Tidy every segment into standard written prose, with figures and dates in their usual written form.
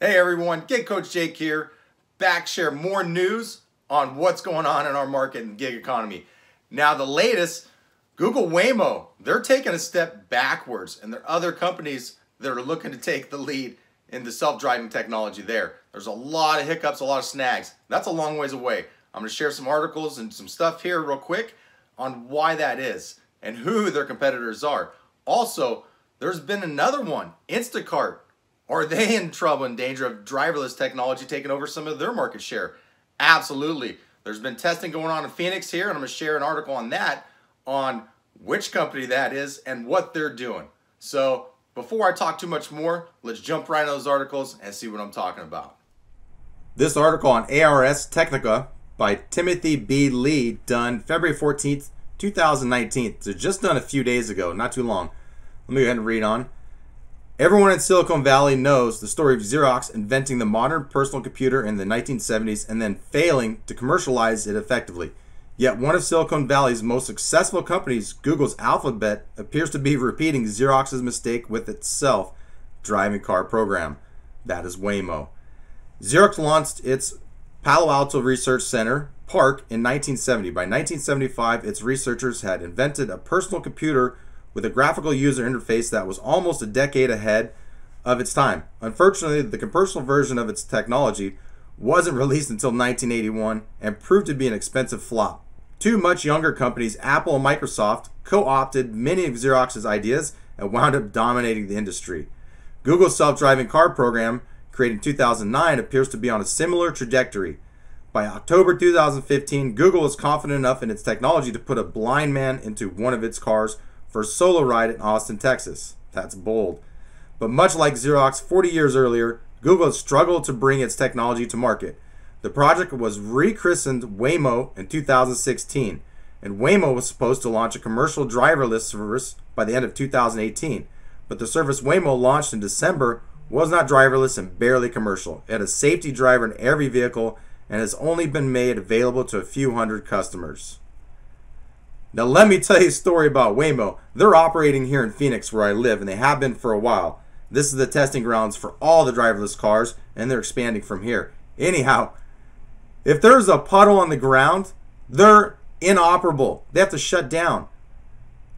Hey everyone, Gig Coach Jake here, back share more news on what's going on in our market and gig economy. Now the latest, Google Waymo, they're taking a step backwards, and there are other companies that are looking to take the lead in the self-driving technology there. There's a lot of hiccups, a lot of snags. That's a long ways away. I'm going to share some articles and some stuff here real quick on why that is and who their competitors are. Also, there's been another one, Instacart. Are they in trouble, in danger of driverless technology taking over some of their market share? Absolutely. There's been testing going on in Phoenix here, and I'm going to share an article on that, on which company that is and what they're doing. So before I talk too much more, let's jump right into those articles and see what I'm talking about. This article on ARS Technica by Timothy B. Lee, done February 14th, 2019. So just done a few days ago, not too long. Let me go ahead and read on. Everyone in Silicon Valley knows the story of Xerox inventing the modern personal computer in the 1970s and then failing to commercialize it effectively. Yet one of Silicon Valley's most successful companies, Google's Alphabet, appears to be repeating Xerox's mistake with its self-driving car program. That is Waymo. Xerox launched its Palo Alto Research Center, PARC, in 1970. By 1975, its researchers had invented a personal computer with a graphical user interface that was almost a decade ahead of its time. Unfortunately, the commercial version of its technology wasn't released until 1981 and proved to be an expensive flop. Two much younger companies, Apple and Microsoft, co-opted many of Xerox's ideas and wound up dominating the industry. Google's self-driving car program, created in 2009, appears to be on a similar trajectory. By October 2015, Google was confident enough in its technology to put a blind man into one of its cars for a solo ride in Austin, Texas. That's bold. But much like Xerox 40 years earlier, Google has struggled to bring its technology to market. The project was rechristened Waymo in 2016, and Waymo was supposed to launch a commercial driverless service by the end of 2018. But the service Waymo launched in December was not driverless and barely commercial. It had a safety driver in every vehicle and has only been made available to a few hundred customers. Now let me tell you a story about Waymo. They're operating here in Phoenix where I live, and they have been for a while. This is the testing grounds for all the driverless cars, and they're expanding from here. Anyhow, if there's a puddle on the ground, they're inoperable. They have to shut down.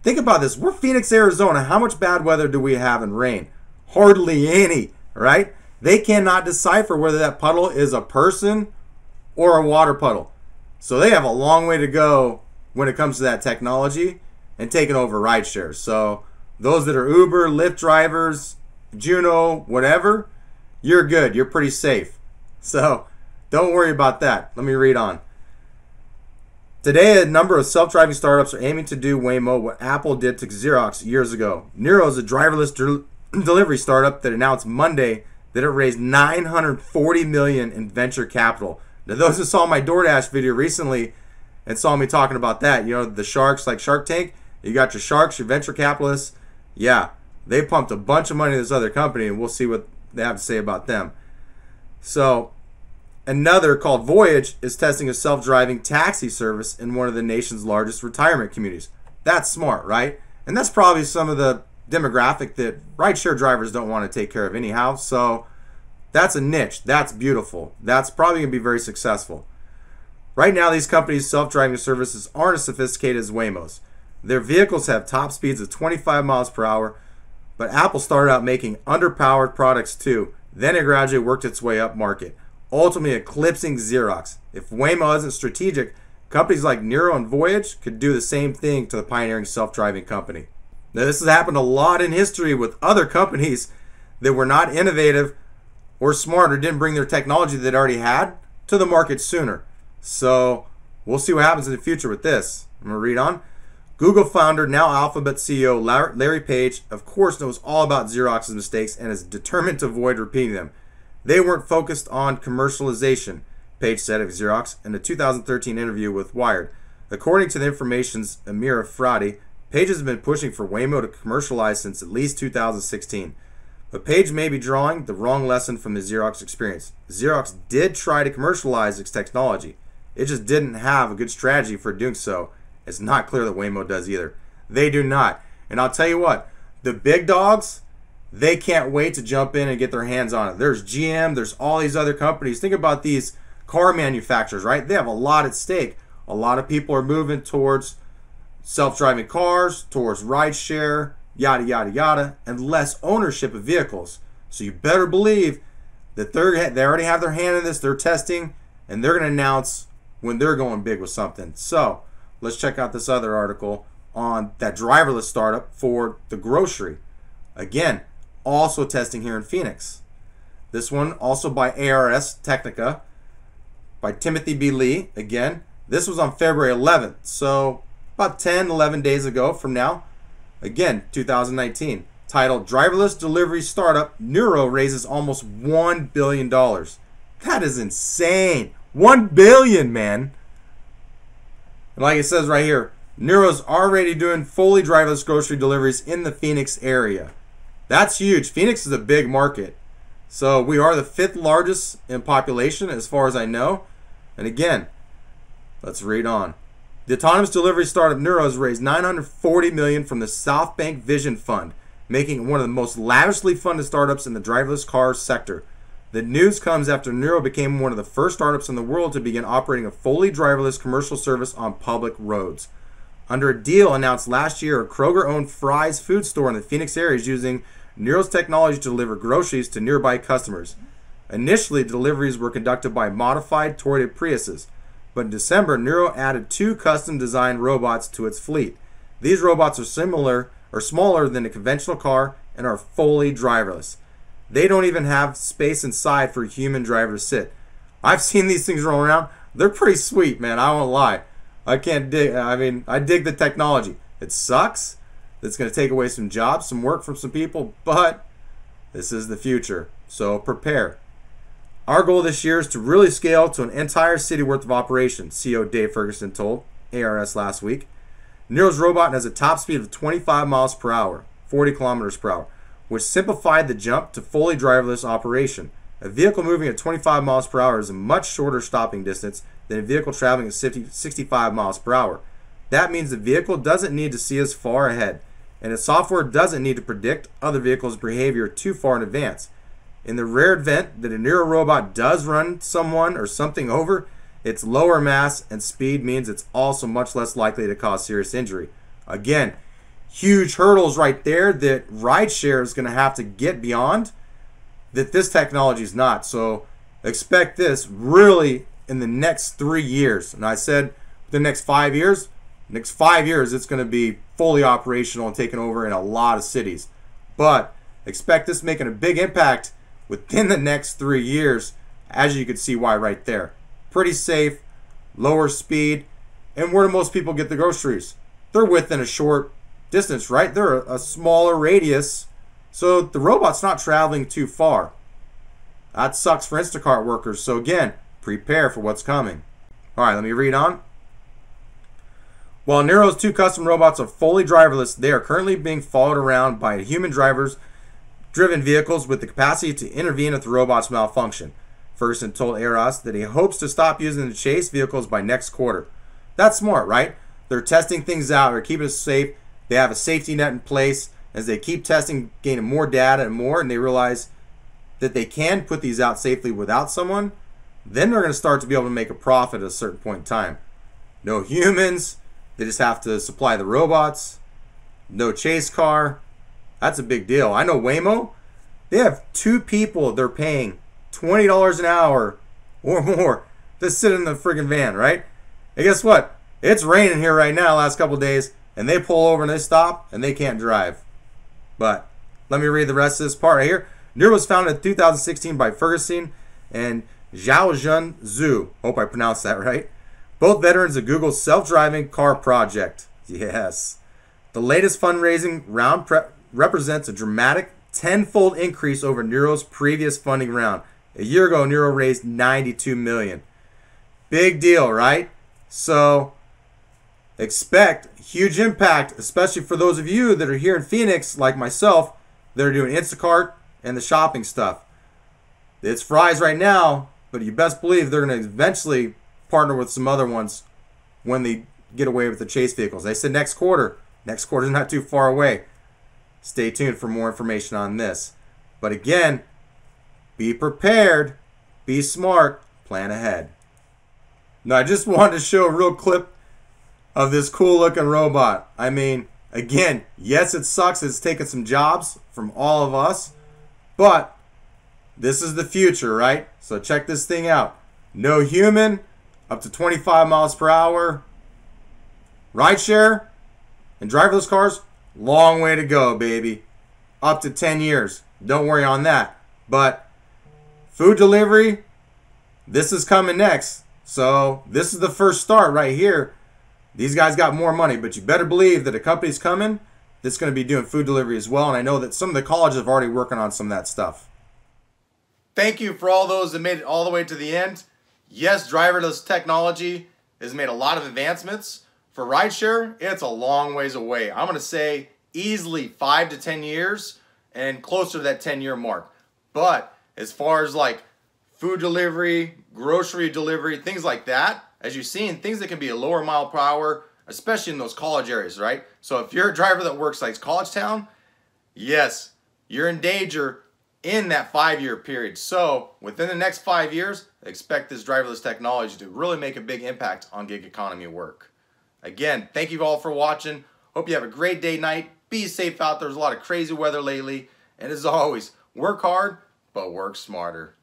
Think about this. We're Phoenix, Arizona. How much bad weather do we have and rain? Hardly any, right? They cannot decipher whether that puddle is a person or a water puddle. So they have a long way to go when it comes to that technology and taking over rideshare. So those that are Uber, Lyft drivers, Juno, whatever, you're good. You're pretty safe. So don't worry about that. Let me read on. Today, a number of self-driving startups are aiming to do Waymo what Apple did to Xerox years ago. Neuro is a driverless delivery startup that announced Monday that it raised $940 million in venture capital. Now, those who saw my DoorDash video recently and saw me talking about that, you know, the sharks like Shark Tank, you got your sharks, your venture capitalists. Yeah, they pumped a bunch of money in this other company, and we'll see what they have to say about them. So another called Voyage is testing a self-driving taxi service in one of the nation's largest retirement communities. That's smart, right? And that's probably some of the demographic that rideshare drivers don't want to take care of anyhow. So that's a niche. That's beautiful. That's probably going to be very successful. Right now, these companies' self-driving services aren't as sophisticated as Waymo's. Their vehicles have top speeds of 25 miles per hour, but Apple started out making underpowered products too. Then it gradually worked its way up market, ultimately eclipsing Xerox. If Waymo isn't strategic, companies like Neuro and Voyage could do the same thing to the pioneering self-driving company. Now, this has happened a lot in history with other companies that were not innovative or smart or didn't bring their technology that they already had to the market sooner. So we'll see what happens in the future with this. I'm going to read on. Google founder, now Alphabet CEO Larry Page, of course, knows all about Xerox's mistakes and is determined to avoid repeating them. They weren't focused on commercialization, Page said of Xerox in a 2013 interview with Wired. According to the information's Amir Fradi, Page has been pushing for Waymo to commercialize since at least 2016. But Page may be drawing the wrong lesson from the Xerox experience. Xerox did try to commercialize its technology. It just didn't have a good strategy for doing so. It's not clear that Waymo does either. They do not. And I'll tell you what, the big dogs, they can't wait to jump in and get their hands on it. There's GM, there's all these other companies. Think about these car manufacturers, right? They have a lot at stake. A lot of people are moving towards self-driving cars, towards rideshare, yada, yada, yada, and less ownership of vehicles. So you better believe that they already have their hand in this, they're testing, and they're going to announce when they're going big with something. So let's check out this other article on that driverless startup for the grocery. Again, also testing here in Phoenix. This one also by ARS Technica, by Timothy B. Lee. Again, this was on February 11th, so about 10, 11 days ago from now. Again, 2019. Titled Driverless Delivery Startup Neuro Raises Almost $1 billion. That is insane. $1 billion, man. And like it says right here, Neuro's already doing fully driverless grocery deliveries in the Phoenix area. That's huge. Phoenix is a big market. So we are the 5th largest in population as far as I know. And again, let's read on. The autonomous delivery startup Neuro has raised $940 million from the SoftBank Vision Fund, making it one of the most lavishly funded startups in the driverless car sector. The news comes after Neuro became one of the first startups in the world to begin operating a fully driverless commercial service on public roads. Under a deal announced last year, a Kroger-owned Fry's food store in the Phoenix area is using Neuro's technology to deliver groceries to nearby customers. Initially, deliveries were conducted by modified Toyota Priuses, but in December, Neuro added 2 custom-designed robots to its fleet. These robots are smaller than a conventional car and are fully driverless. They don't even have space inside for a human driver to sit. I've seen these things roll around. They're pretty sweet, man. I won't lie. I dig the technology. It sucks. It's going to take away some jobs, some work from some people, but this is the future. So prepare. Our goal this year is to really scale to an entire city worth of operation, CEO Dave Ferguson told ARS last week. Neuro's robot has a top speed of 25 miles per hour, 40 kilometers per hour, which simplified the jump to fully driverless operation. A vehicle moving at 25 miles per hour is a much shorter stopping distance than a vehicle traveling at 65 miles per hour. That means the vehicle doesn't need to see as far ahead, and its software doesn't need to predict other vehicles' behavior too far in advance. In the rare event that a Neuro robot does run someone or something over, its lower mass and speed means it's also much less likely to cause serious injury. Again, huge hurdles right there that rideshare is going to have to get beyond, that this technology is not. So expect this really in the next 3 years. And I said the next 5 years, it's going to be fully operational and taken over in a lot of cities. But expect this making a big impact within the next 3 years, as you can see why right there. Pretty safe, lower speed, and where do most people get the groceries? They're within a short distance, right? They're a smaller radius, so the robot's not traveling too far. That sucks for Instacart workers, so again, prepare for what's coming. All right, let me read on. While Neuro's 2 custom robots are fully driverless, they are currently being followed around by human driven vehicles with the capacity to intervene if the robots malfunction. Ferguson told ARS that he hopes to stop using the chase vehicles by next quarter. That's smart, right? They're testing things out. They're keeping us safe. They have a safety net in place. As they keep testing, gaining more data and more, and they realize that they can put these out safely without someone, then they're going to start to be able to make a profit at a certain point in time. No humans. They just have to supply the robots. No chase car. That's a big deal. I know Waymo, they have 2 people they're paying $20 an hour or more to sit in the friggin' van, right? And guess what? It's raining here right now last couple days, and they pull over and they stop, and they can't drive. But let me read the rest of this part right here. Neuro was founded in 2016 by Ferguson and Xiaojun Zhu. Hope I pronounced that right. Both veterans of Google's self-driving car project. Yes. The latest fundraising round represents a dramatic 10-fold increase over Neuro's previous funding round. A year ago, Neuro raised $92 million. Big deal, right? So expect huge impact, especially for those of you that are here in Phoenix, like myself, that are doing Instacart and the shopping stuff. It's Fry's right now, but you best believe they're going to eventually partner with some other ones when they get away with the chase vehicles. They said next quarter. Next quarter's not too far away. stay tuned for more information on this. But again, be prepared, be smart, plan ahead. Now, I just wanted to show a real clip of this cool looking robot. I mean, again, yes, it sucks. It's taken some jobs from all of us, but this is the future, right? So check this thing out. No human, up to 25 miles per hour. Rideshare and driverless cars, long way to go, baby. Up to 10 years. Don't worry on that. But food delivery, this is coming next. So this is the first start right here. These guys got more money, but you better believe that a company's coming that's going to be doing food delivery as well. And I know that some of the colleges are already working on some of that stuff. Thank you for all those that made it all the way to the end. Yes, driverless technology has made a lot of advancements. For rideshare, it's a long ways away. I'm going to say easily 5 to 10 years and closer to that 10-year mark. But as far as like food delivery, grocery delivery, things like that, as you've seen, things that can be a lower mile per hour, especially in those college areas, right? So if you're a driver that works like college town, yes, you're in danger in that 5-year period. So within the next 5 years, expect this driverless technology to really make a big impact on gig economy work. Again, thank you all for watching. Hope you have a great day, night. Be safe out there. There's a lot of crazy weather lately. And as always, work hard, but work smarter.